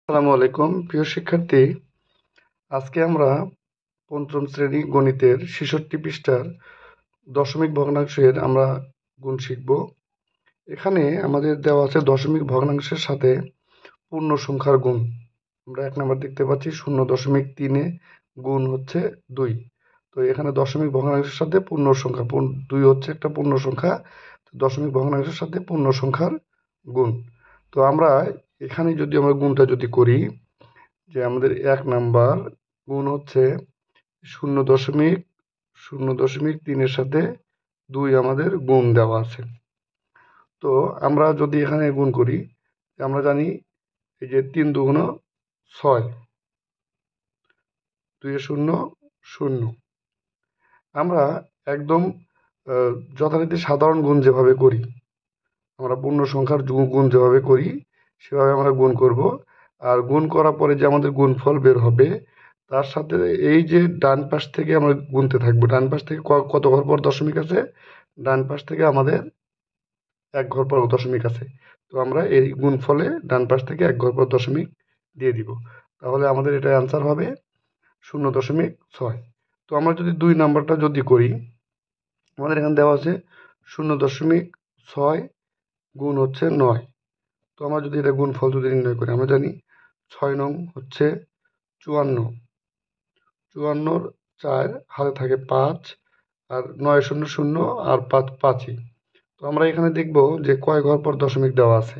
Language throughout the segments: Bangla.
আসসালামু আলাইকুম প্রিয় শিক্ষার্থী। আজকে আমরা পঞ্চম শ্রেণী গণিতের ৬৬ পৃষ্ঠার দশমিক ভগ্নাংশের আমরা গুণ শিখব। এখানে আমাদের দেওয়া আছে দশমিক ভগ্নাংশের সাথে পূর্ণ সংখ্যার গুণ। আমরা ১ নাম্বার দেখতে পাচ্ছি ০.৩-এ গুণ হচ্ছে ২। তো এখানে দশমিক ভগ্নাংশের সাথে পূর্ণ সংখ্যা ২ হচ্ছে একটা পূর্ণ সংখ্যা, দশমিক ভগ্নাংশের সাথে পূর্ণ সংখ্যার গুণ। তো আমরা এখানে যদি আমরা গুণটা যদি করি, যে আমাদের ১ নাম্বার গুণ হচ্ছে ০.০.৩-এর সাথে ২ আমাদের গুণ দেওয়া আছে। তো আমরা যদি এখানে গুণ করি, আমরা জানি এই যে ৩ দুগুণ ৬, ২ এ ০, ০। আমরা একদম যথারীতি সাধারণ গুণ যেভাবে করি, আমরা পূর্ণ সংখ্যার গুণ যেভাবে করি সেভাবে আমরা গুণ করব। আর গুণ করার পরে যে আমাদের গুণফল বের হবে, তার সাথে এই যে ডান পাশ থেকে আমরা গুনতে থাকবো। ডান পাশ থেকে কত ঘর পর দশমিক আছে? ডান পাশ থেকে আমাদের ১ ঘর পর দশমিক আছে। তো আমরা এই গুণফলে ডান পাশ থেকে ১ ঘর পর দশমিক দিয়ে দিব। তাহলে আমাদের এটা অ্যান্সার হবে ০.৬। তো আমরা যদি ২ নাম্বারটা যদি করি, আমাদের এখানে দেওয়া আছে ০.৬ গুণ হচ্ছে ৯। তো আমরা যদি এটা গুণফল যদি নির্ণয় করি, আমরা জানি ৬ নং হচ্ছে ৫৪, ৫৪-র ৪ হাতে থাকে ৫, আর ৯ শূন্য ০ আর ৫ ৫ই। তো আমরা এখানে দেখব যে কয় ঘর পর দশমিক দেওয়া আছে।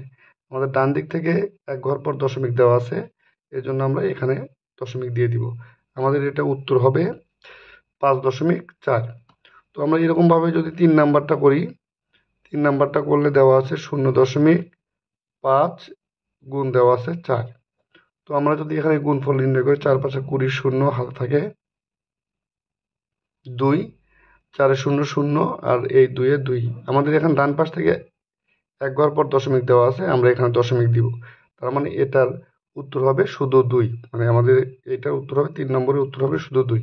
আমাদের ডান দিক থেকে ১ ঘর পর দশমিক দেওয়া আছে, এই জন্য আমরা এখানে দশমিক দিয়ে দিব। আমাদের এটা উত্তর হবে ৫.৪। তো আমরা এরকমভাবে যদি ৩ নাম্বারটা করি, ৩ নাম্বারটা করলে দেওয়া আছে ০.৫ গুণ দেওয়া আছে ৪। তো আমরা যদি এখানে গুণফল নির্ণয় করি, ৪ ৫ ২০, ০ হাতে থাকে ২, ৪ ০ ০ আর এই ২ এ ২। আমাদের এখানে ডান পাশ থেকে ১ ঘর পর দশমিক দেওয়া আছে, আমরা এখানে দশমিক দিব। তার মানে এটার উত্তর হবে শুধু ২। মানে আমাদের এটার উত্তর হবে ৩ নম্বরের উত্তর হবে শুধু ২।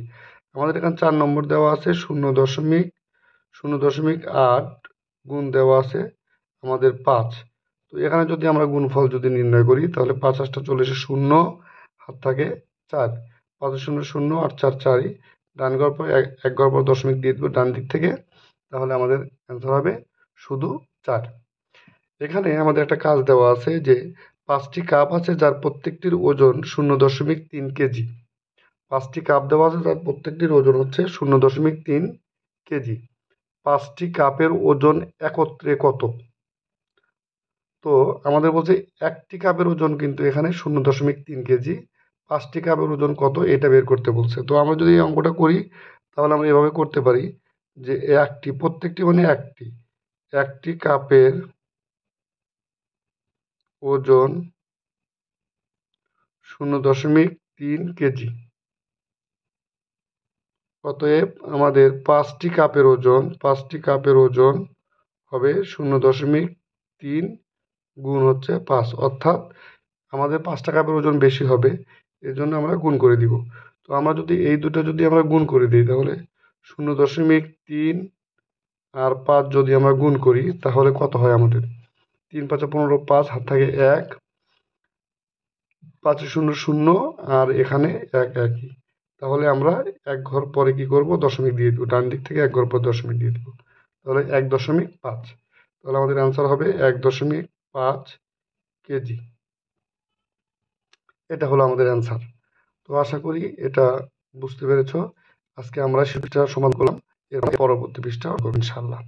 আমাদের এখানে ৪ নম্বর দেওয়া আছে ০.০.৮ গুণ দেওয়া আছে আমাদের ৫। তো এখানে যদি আমরা গুণফল যদি নির্ণয় করি, তাহলে ৫ ৮টা চলে এসে ০, হাত থাকে ৪, ৫ ০ ০ আর ৪ ৪ই। ডান ঘর পর ১ ঘর পর দশমিক দিয়ে দেবো ডান দিক থেকে, তাহলে আমাদের অ্যান্সার হবে শুধু ৪। এখানে আমাদের একটা কাজ দেওয়া আছে যে ৫টি কাপ আছে যার প্রত্যেকটির ওজন ০.৩ কেজি। ৫টি কাপ দেওয়া আছে যার প্রত্যেকটির ওজন হচ্ছে ০.৩ কেজি। ৫টি কাপের ওজন একত্রে কত? তো আমাদের বলছে একটি কাপের ওজন কিন্তু এখানে ০.৩ কেজি। ৫টি কাপের ওজন কত এটা বের করতে বলছে। তো আমরা যদি এই অঙ্কটা করি, তাহলে আমরা এভাবে করতে পারি যে প্রত্যেকটি মানে একটি কাপের ওজন ০.৩ কেজি। অতএব আমাদের ৫টি কাপের ওজন হবে ০.৩ গুণ হচ্ছে ৫, অর্থাৎ আমাদের ৫টা কাপের ওজন বেশি হবে, এজন্য আমরা গুণ করে দিব। তো আমরা যদি এই দুটো যদি আমরা গুণ করে দিই, তাহলে ০.৩ আর ৫ যদি আমরা গুণ করি, তাহলে কত হয় আমাদের? ৩ ৫ ১৫, ৫ হাত থাকে ১, ৫ ০ ০ আর এখানে ১ একই। তাহলে আমরা ১ ঘর পরে কি করব? দশমিক দিয়ে দেব। ডান দিক থেকে ১ ঘর পর দশমিক দিয়ে দেব। তাহলে ১.৫। তাহলে আমাদের অ্যান্সার হবে ১.৫ কেজি। এটা হলো আমাদের অ্যান্সার। তো আশা করি এটা বুঝতে পেরেছ। আজকে আমরা পৃষ্ঠা সমাধান করলাম। এর পরবর্তী পৃষ্ঠা করব ইনশাআল্লাহ।